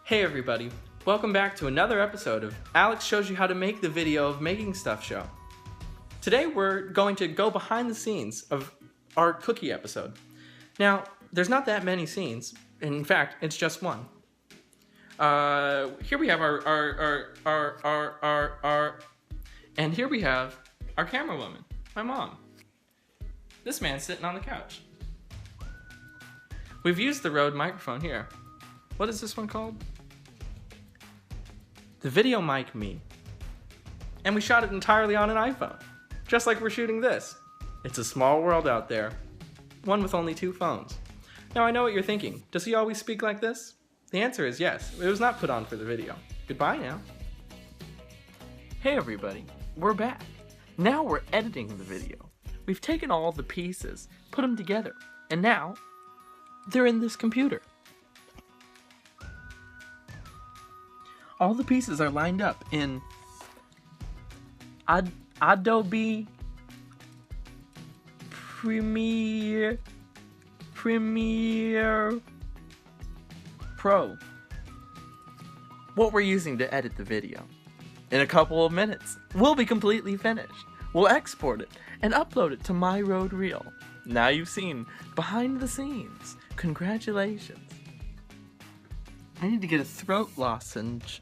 Hey everybody, welcome back to another episode of Alex Shows You How to Make the Video of Making Stuff show. Today we're going to go behind the scenes of our cookie episode. Now, there's not that many scenes. In fact, it's just one. Here we have and here we have our camera woman, my mom. This man's sitting on the couch. We've used the Rode microphone here. What is this one called? The Video Mic Me. And we shot it entirely on an iPhone, just like we're shooting this. It's a small world out there, one with only 2 phones. Now I know what you're thinking, does he always speak like this? The answer is yes, it was not put on for the video. Goodbye now. Hey everybody, we're back. Now we're editing the video. We've taken all the pieces, put them together, and now they're in this computer. All the pieces are lined up in Adobe Premiere Pro. What we're using to edit the video. In a couple of minutes, we'll be completely finished. We'll export it and upload it to my Rode Reel. Now you've seen behind the scenes. Congratulations. I need to get a throat lozenge.